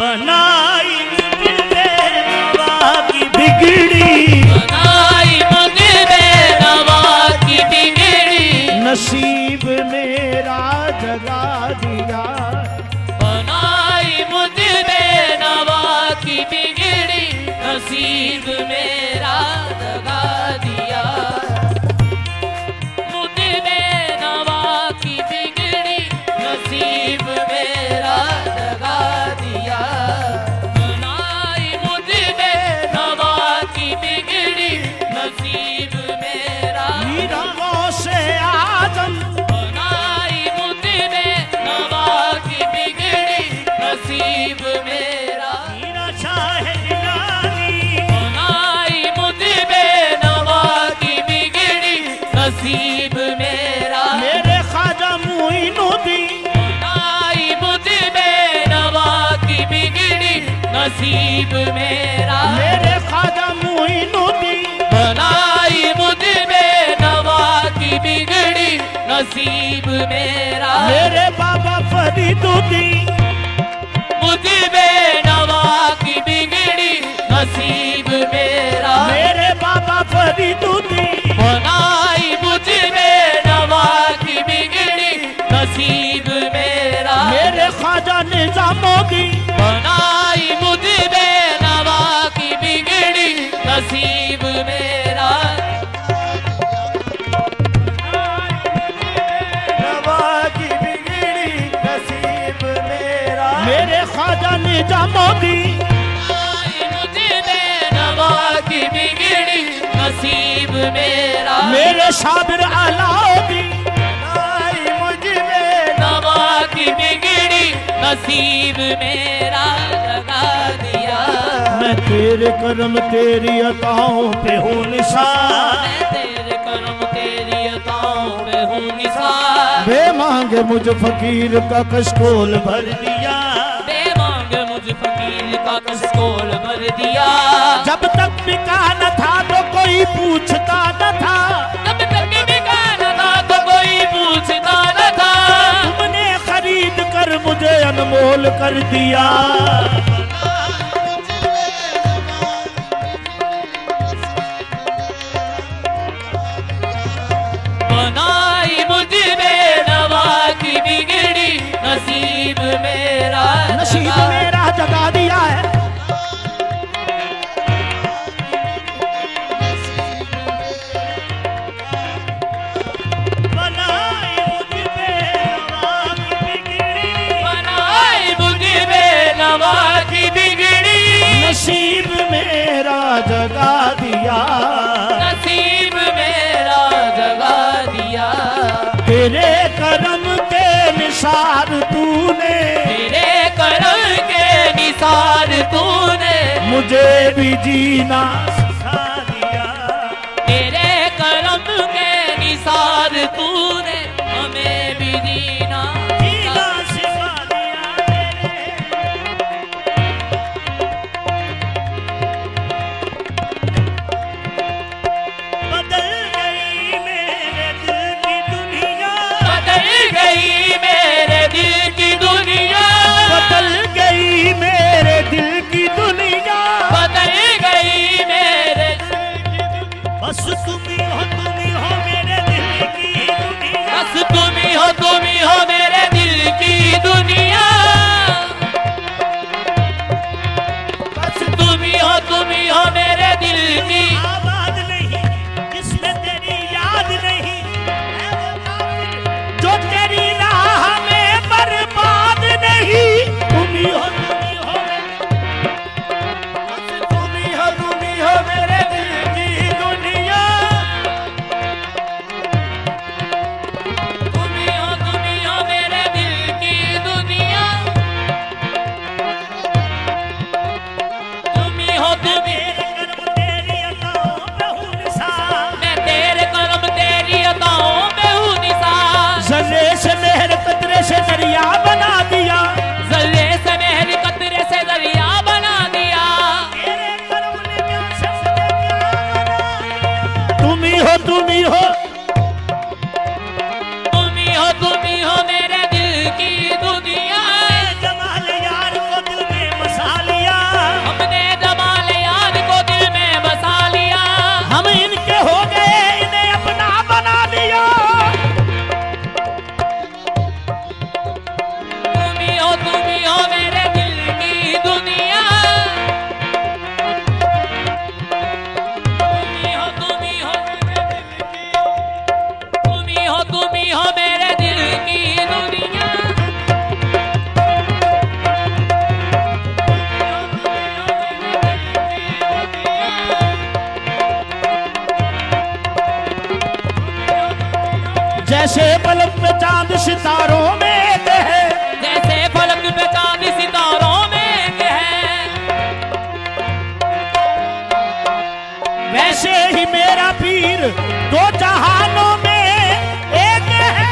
बनाई मुझे नवा की बिगड़ी, बनाई मुझे नवा की बिगड़ी, नसीब मेरा जगा दिया। बनाई मुझे नवा की बिगड़ी, नसीब मेरा जगा दिया। मुझे नवा की बिगड़ी, नसीब मेरा जगा दिया। बनाई मुझे नवा की बिगड़ी, नसीब मेरा मीरा गौसे आजम, बनाई मुझे नवा की बिगड़ी, नसीब मेरा मीरा शाह इलाही, बनाई मुझे नवा की बिगड़ी, नसीब मेरा मेरे ख्वाजा मोइनुद्दीन, बनाई मुझे नवा की बिगड़ी, नसीब मेरा मेरे ख्वाजा मोइनुद्दीन, बनाई मुझे नवा की बिगड़ी, नसीब मेरा मेरे बाबा फरीदुद्दीन, मुझे नवा की बिगड़ी, नसीब मेरा मेरे बाबा फरीदुद्दीन, बनाई मुझे नवा की बिगड़ी, नसीब मेरा मेरे ख्वाजा निजामुद्दीन, बनाई मुझे नवा की बिगड़ी, नसीब मेरा नवा की बिगड़ी नसीब मेरा, मेरे ख्वाजा निजामुद्दीन, बनाई मुझे नवा की बिगड़ी, नसीब मेरा मेरे शाबिर अलाउद्दीन, बनाई मुझे नवा की बिगड़ी, नसीब मेरा लगा दिया। मैं तेरे करम तेरी अताओं पे हूँ निशान, मैं तेरे कर्म तेरी अताओं पे हूँ निसार। बे मांगे मुझ फकीर का कशकोल भर दिया। बे मांग मुझ फकीर का कसकोल भर दिया। जब तक बिका न था तो कोई पूछता न था, तब तक बिका न था तो कोई पूछता न था। तुमने खरीद कर मुझे अनमोल कर दिया। बनाई मुझे नवा की बिगड़ी, नसीब मेरा नसीब लगा। मेरा जगा दिया है। बनाई मुझे नवा की बिगड़ी, बनाई मुझे नवा की बिगड़ी, नसीब मेरा जगा दिया। नसीब मेरा जगा दिया। तेरे करम के निसार तूने, तेरे करम के निसार तूने मुझे भी जीना सिखा दिया। तेरे करम के निसार तूने हमें भी जीना जीना सिखा दिया तेरे। बदल गई मेरे दिल की दुनिया, बदल गई मेरे दिल की दुनिया। बदल गई मेरे दिल की दुनिया। बदल गई मेरे दो जहानों में एक है।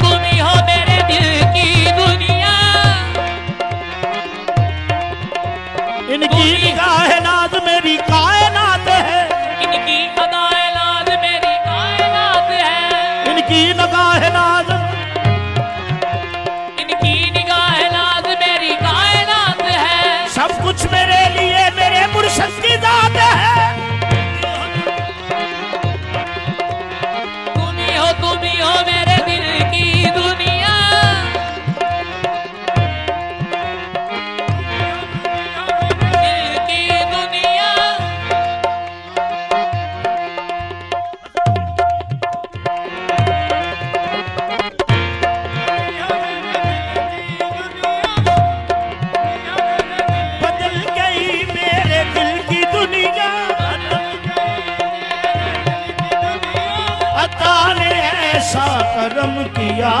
तुम ही हो मेरे दिल की दुनिया। इनकी निगाह नाज मेरी कायनात है। इनकी अदाए नाज मेरी कायनात है। इनकी निगाह नाज, इनकी निगाह नाज मेरी कायनात है। सब कुछ मेरे लिए मेरे मुर्शिद की जात है। तुम ही हो मेरे दिल की दुनिया। दिल की दुनिया। बदल गई मेरे दिल की दुनिया। अता ने ऐसा करम किया,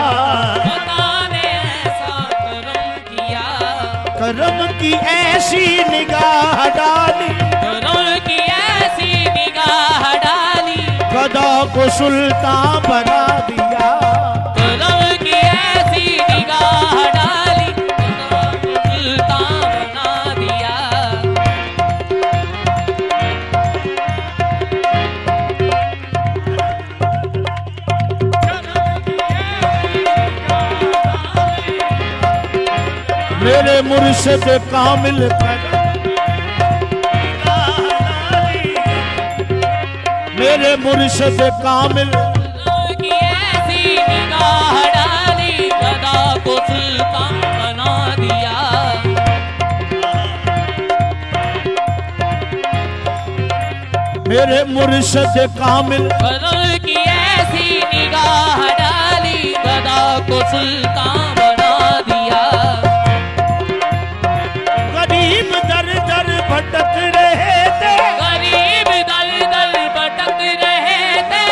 खुदा ने ऐसा करम किया। करम की ऐसी निगाह डाली, करम की ऐसी निगाह डाली। गदा को सुल्तान बना दिया। करम की ऐसी निगाह डाली। गदा को सुल्तान बना दिया। मेरे मुर्शिद कामिल मेरे मुर्शिद कामिल की ऐसी निगाह डाली। गदा को सुल्तान बना दिया। मेरे मुर्शिद कामिल करम की ऐसी निगाह डाली। गदा को सुल्तान बना दिया। गरीब दर दर भटक रहे थे, गरीब दल दल भटक रहे थे।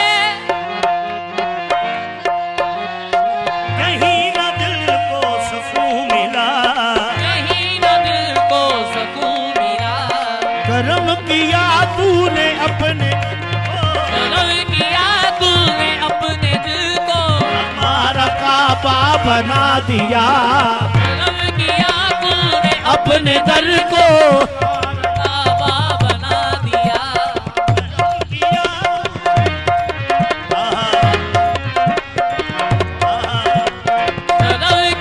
कहीं न दिल को सुकून मिला। कहीं न दिल को सुकून मिला। करम किया तूने अपने, करम किया तूने अपने दिल को। हमारा काबा बना दिया। करम किया तूने अपने दर को काबा बना दिया। करम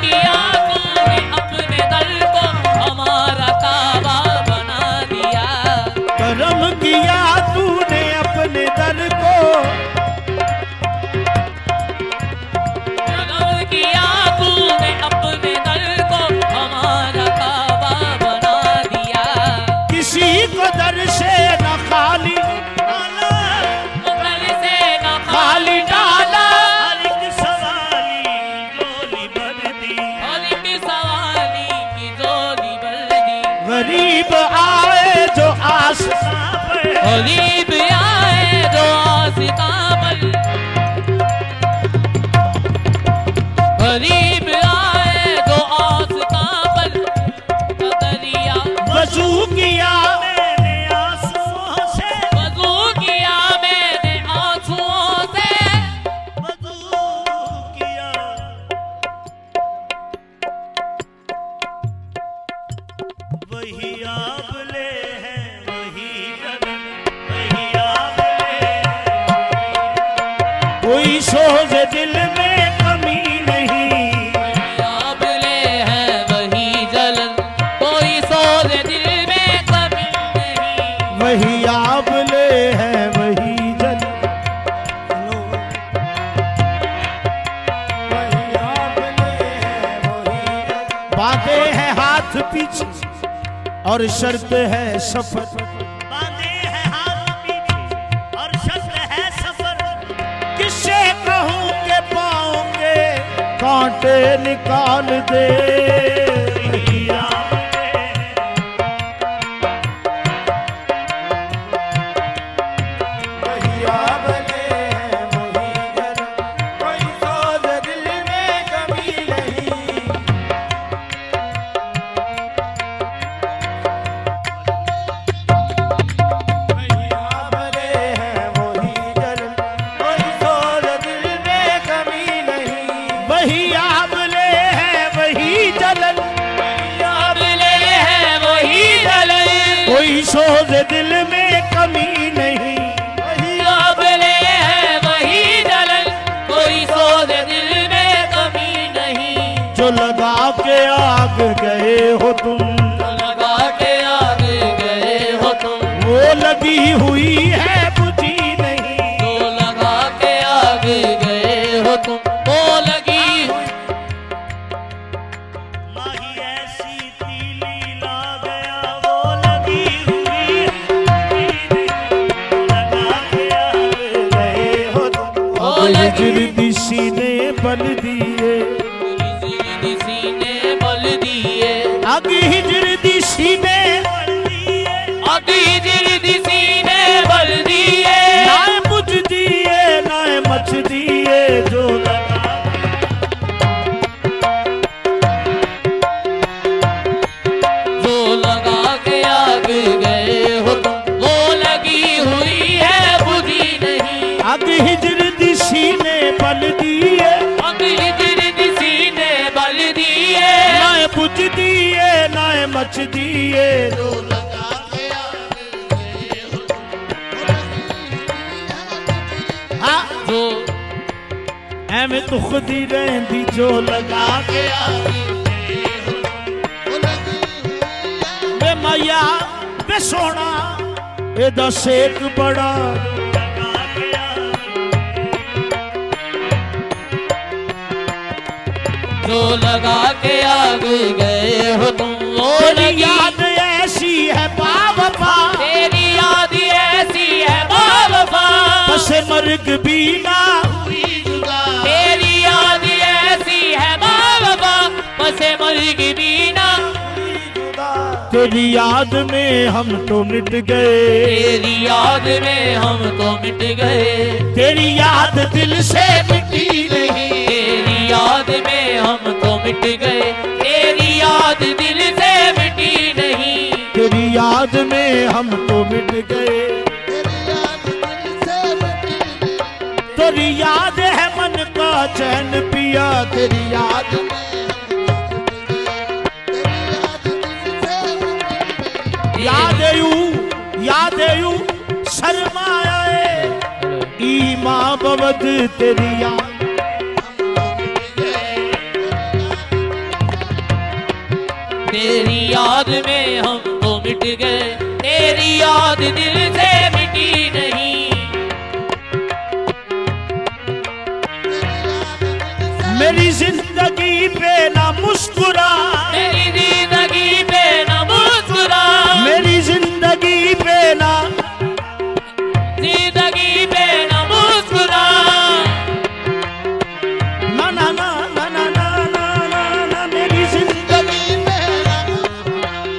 किया तूने अपने दल को। हमारा काबा बना दिया। करम किया तूने अपने दर को। करम किया तूने अपने दल को। हमारा काबा बना दिया। किसी को दर से न खाली दल से न खाली डाला। हर एक सवाली की जोली भर दी। गरीब आए जो आस गरीब आए जो आसिता पर। गरीब आए जो आसिता पर। दरिया वजू किया वजू किया मैंने आंसुओं से। वही आबले हैं, वही जन्म, वही आबले। कोई सोच दिल में कमी नहीं। आबले हैं वही जलन। कोई सोच दिल में कमी नहीं। वही आबले हैं, वही जन्म। बातें हैं हाथ पीछे और शर्त है सफर। बांधे हैं हाथ पीछे और शर्त है सफर। किससे कहूँ के पाओगे कांटे निकाल दे। सोज दिल में कमी नहीं, काबिले है वही जलन, कोई सोच दिल में कमी नहीं। जो लगा के आग गए हो तुम, लगा के आगे गए हो तुम, वो लगी हुई है बुझी नहीं। जो लगा के आगे गए हो तुम, वो लगी हुई। माही ऐसी तीली ला गया, वो लगी हुई है लगा के आग गए हो तुम। वो अब लगी हिजर सीने बल दिए, सीने बल दिए, आग हिजर सीने बल दिए, अभी जिल्दी सीने बल दिए, नाए बुझ दिए नाए मच दिए, जो लगा जो लगा के आग गए हो तुम, वो लगी हुई है बुझी नहीं। आग हिजर सीने बल दिए, अभी जिल्दी सीने बल दिए, नाए बुझ दिए नाए मच दिए, जो हाँ जो ਐਵੇਂ ਦੁਖਦੀ ਰਹਿੰਦੀ ਜੋ ਲਗਾ ਕੇ ਵੇ ਮਾਇਆ ਵੇ ਸੋਹਣਾ ਇਹਦਾ ਸੇਕ ਬੜਾ ਲਗਾ ਕੇ जो लगा के आग गए हो तुम, वो तेरी लगी। याद ऐसी है बावफा, तेरी याद ऐसी है बावफा, बसे मर्ग भी ना तेरी याद ऐसी है बावफा, बसे मर्ग बीना। तेरी याद में हम तो मिट गए, तेरी याद में हम तो मिट गए, तेरी याद दिल से मिटी नहीं, तेरी याद में हम तो मिट गए, तेरी याद दिल से मिटी नहीं। तेरी याद में हम तो मिट गए, तेरी याद है मन का चैन पिया, तेरी याद याद यू शर्माए ईमा बवद तेरी याद, तेरी याद में हम तो मिट गए, तेरी याद दिल से मिटी नहीं। मेरी जिंदगी पे ना मुस्कुरा, मेरी जिंदगी पे न मुस्कुरा, मेरी जिंदगी पे ना जिंदगी पे न मुस्कुरा, ना ना ना ना ना ना ना ना ना मेरी जिंदगी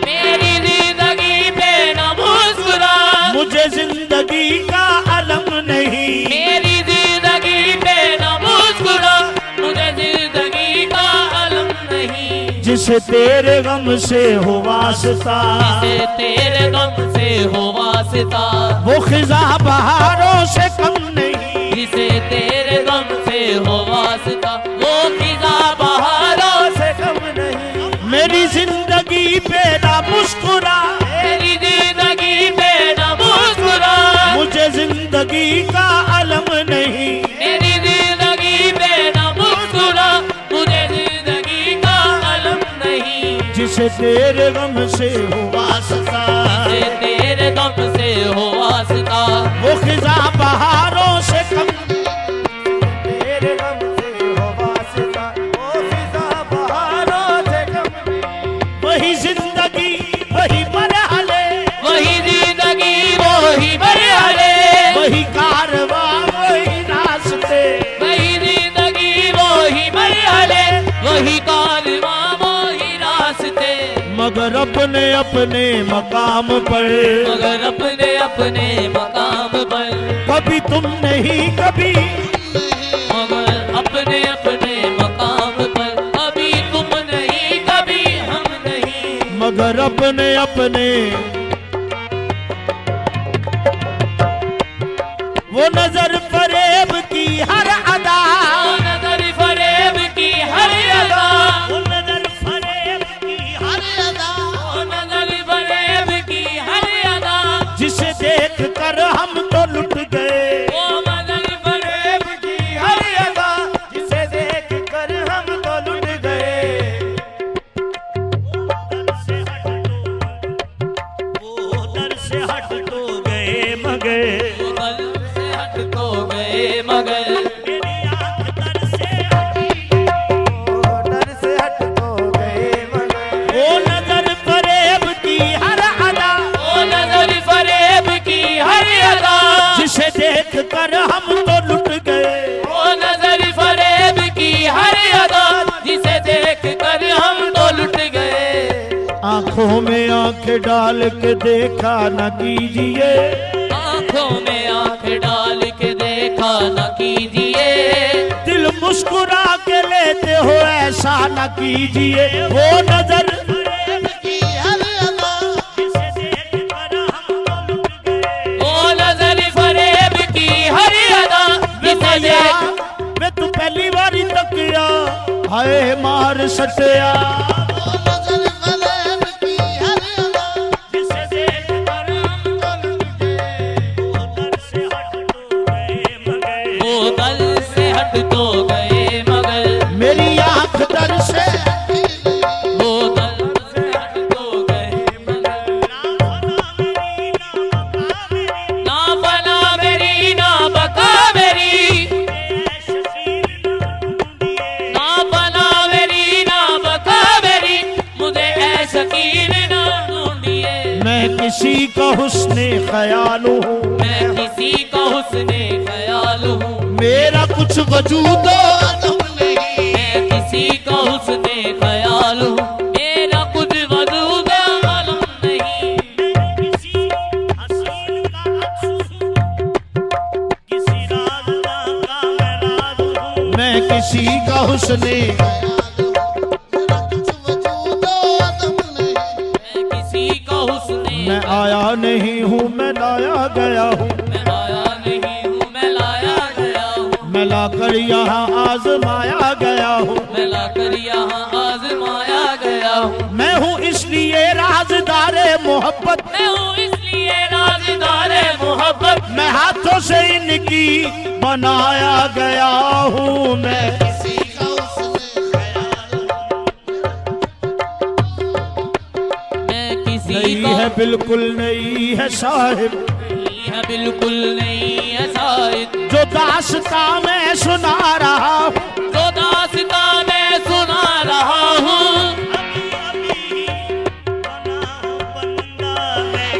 मेरी जिंदगी पे न मुस्कुरा, मुझे जिंदगी का अलम नहीं, मेरी जिंदगी पे न मुस्कुरा, मुझे जिंदगी का अलम नहीं। जिसे तेरे गम से हो वास्ता, जिसे तेरे गम से हो वास्ता, वो खिजा बहारों से कम नहीं, जिसे तेरे गम से हो वास्ता, वो खिजा बहारों से कम नहीं। मेरी जिंदगी पे ना मुस्कुरा, मेरी जिंदगी पे न मुस्कुरा, मुझे जिंदगी का अलम नहीं, मेरी जिंदगी पे न मुस्कुरा, मुझे जिंदगी का अलम नहीं। जिसे तेरे गम से हो वास्ता, जिसे तेरे गम से हो वास्ता, वो खिजा बहारों से कम, तेरे गम से हो वास्ता, वो खिजा बहारों से कम, वही जिंदगी वही मरहले, वही जिंदगी वही मरहले, वही कारवां वही रास्ते, वही जिंदगी वही मरहले, वही कारवां वही रास्ते। मगर अपने अपने मकाम पर, मगर अपने अपने मकाम पर, कभी तुम नहीं कभी, मगर अपने अपने मकाम पर, कभी तुम नहीं कभी हम नहीं। मगर अपने अपने वो नजर फरेब की हर अदा, वो नजर फरेब की हर अदा, वो नजर फरेब की हर अदा, वो नजर फरेब की हर अदा, आंखों में आंखें डाल के देखा न कीजिए, आंखों में आंख डाल के देखा न कीजिए, दिल मुस्कुरा के लेते हो ऐसा न कीजिए। वो नजर की हर अदा जिसे देख कर हम तो लुट गए, वो नजर फरेब की हर अदा जिसे देख वे तू पहली बारी तकिया हाय मार सटिया, वो नजर फरेब की हर अदा जिसे देख कर हम तो लुट गए, वो दर से हट तो गए मगर, वो दर से हट तो गए मगर, मेरी आंख दर से वो दर से हट तो गए मगर, ना बना मेरी ना बका मेरी, ना बना मेरी ना बका मेरी, मुझे ऐ शकील ना ढूंढिए, मैं किसी का हुस्ने ख्याल हूँ, मैं किसी का हुस्ने ख्याल हूँ, मेरा कुछ वजूद नहीं, मैं किसी का हुस्ने ख्याल हूँ, मेरा कुछ वजूद मालूम नहीं, किसी हसीन का अक्स हूँ, किसी राज़दा का मैं राज़ हूँ, मैं किसी का हुस्ने मैं किसी का हुस्ने मैं आया नहीं हूँ मैं लाया गया हूँ, मैं आया नहीं हूँ मैं लाया गया हूँ, मैं लाकर यहाँ आजमाया गया हूँ, मैं लाकर यहाँ आजमाया गया हूँ, मैं हूँ इसलिए राज़दारे मोहब्बत, मैं हूँ इसलिए राज़दारे मोहब्बत, मैं हाथों से इनकी बनाया गया हूँ, मैं किसी का हुस्ने ख्याल मैं किसी नहीं का है बिल्कुल नहीं है साहिब, नहीं है बिल्कुल नहीं है शायद, जो दास्तां मैं सुना रहा हूँ, जो दास्तां मैं सुना रहा हूँ, मैं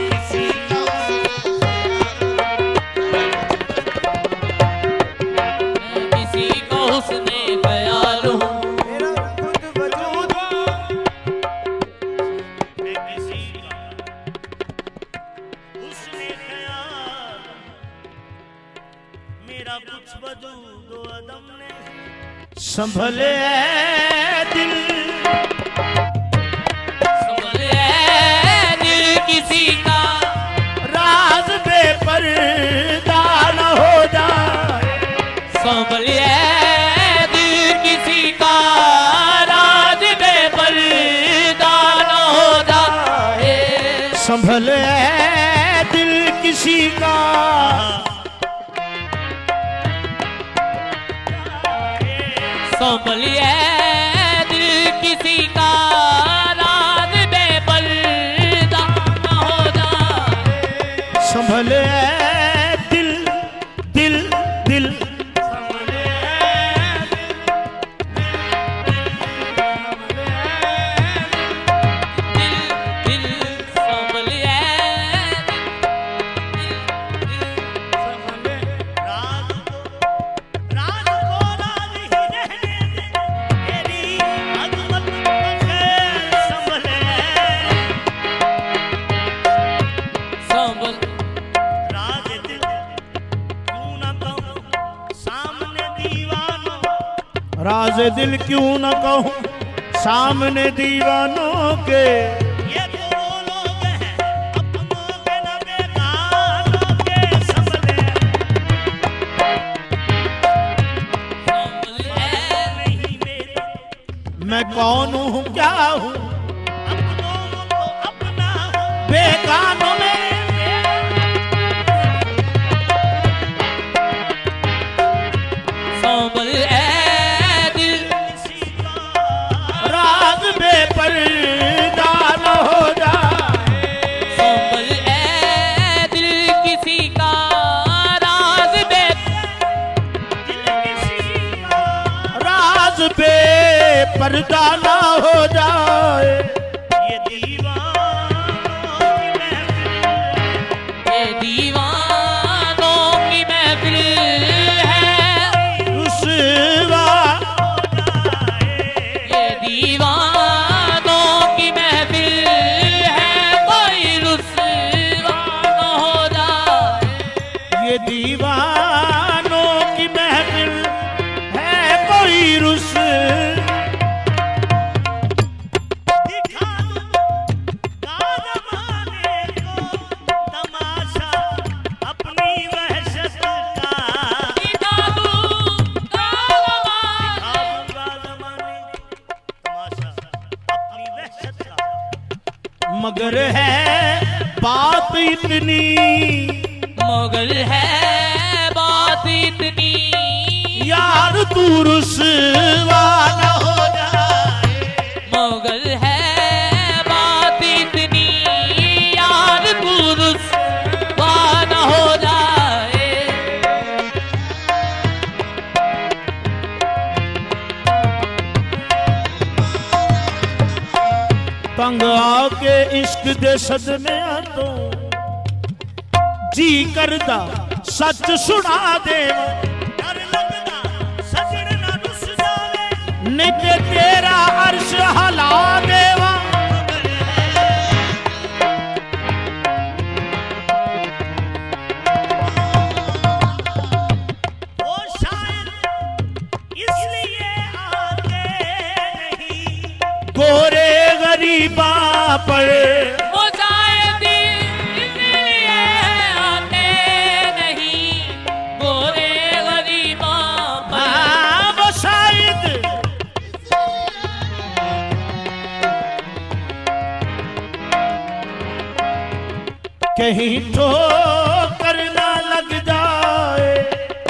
किसी का हुस्ने ख्याल हूँ, मेरा खुद वजूद मैं किसी का हुस्ने ख्याल, मेरा कुछ वजूद व अदम नहीं, संभले ऐ दिल, संभले ऐ दिल किसी का, राज बेपर्दा न हो जाए, संभले ऐ दिल किसी का, राज बेपर्दा न हो जाए, संभले ऐ दिल किसी का, संभले ऐ दिल किसी का, राज बेपर्दा न हो जाए, संभले ऐ दिल दिल दिल, दिल संभले ऐ राज को राज ही रहने दे, तेरी अजमत बगैर संभले, संभल राज दिल क्यों न कहूँ सामने दीवानों, राज दिल क्यों न कहूँ सामने दीवानों के, ये तो वो लोग हैं अपनों के न बेगानों के, संभले संभल ऐ नहीं मेरे, मैं कौन हूँ क्या हूँ अपनों को अपना हो, बेगानों में, संभल ऐ दिल किसी का राज बेपर्दा न हो जाए, संभल ऐ दिल किसी का, राज बे दिल किसी का, राज बेपर्दा न हो जाए, ये दीवानों की महफिल, ये दीवानों की महफिल है, रुसवा ये दीवानों की महफिल मगर है बात इतनी, मगर है बात इतनी, यार तू रुसवा न हो जाए। मगर है बात इतनी, यार तू रुसवा न हो जाए। तंग आके इश्क दे सदमे तो जी करदा सच सुना देवा, डर लगदा सजन ना रुस जावे, नहीं ते तेरा अर्श हला देवा। वो शायद इसलिए आते नहीं, गोरे गरीबा पर वो शायद इसलिए आते नहीं, गोरे गरीबा पर। हाँ, वो शायद कहीं ठोकर ना लग जाए,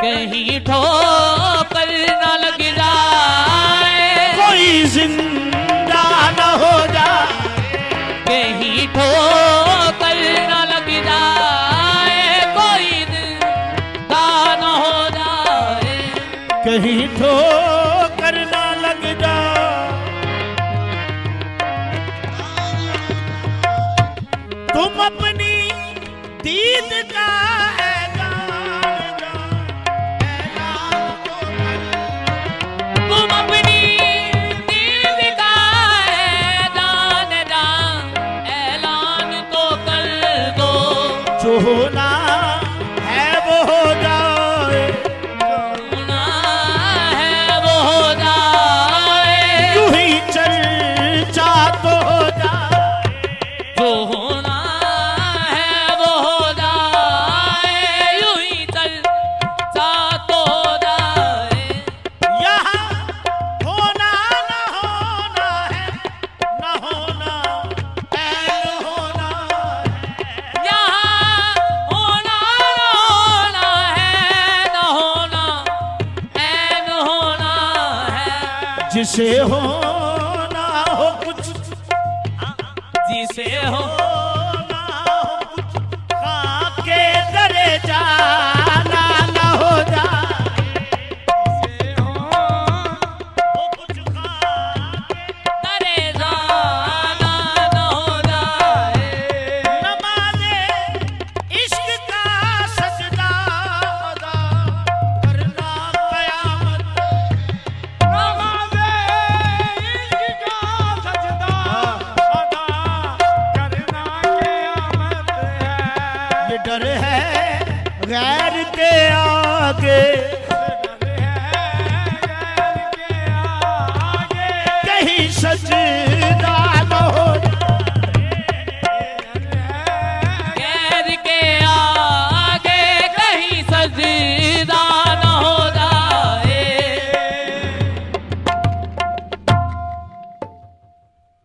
कहीं ठोकर न लग जाए, कोई जिंदा न हो जाए। कहीं ठोकर न लग जाए, कोई जिंदा न हो जाए। कहीं ठोकर ना लग जाए। तुम अपनी दीद का ऐलान तुम अपनी दीद का ऐलान ऐलान तो कर दो, जो होना है वो हो जाए, होना है वो हो जाए। यूं ही चर्चा तो हो जाए। जो होना है वो हो जाए, यूं ही चलता तो हो जाए। यहाँ होना न होना है, न होना ऐन होना है। यहाँ होना न होना है, न होना ऐन होना है। जिसे होना हो कुछ, जिसे हो खाके दरे जाना न हो जाए। वो कुछ खाके तरे जाना न हो जाए। नमाज़े इश्क का सजदा अदा करना क़यामत। नमाज़े इश्क का सजदा अदा करना क़यामत है। ये डर है गैर के आगे, कहीं सजदा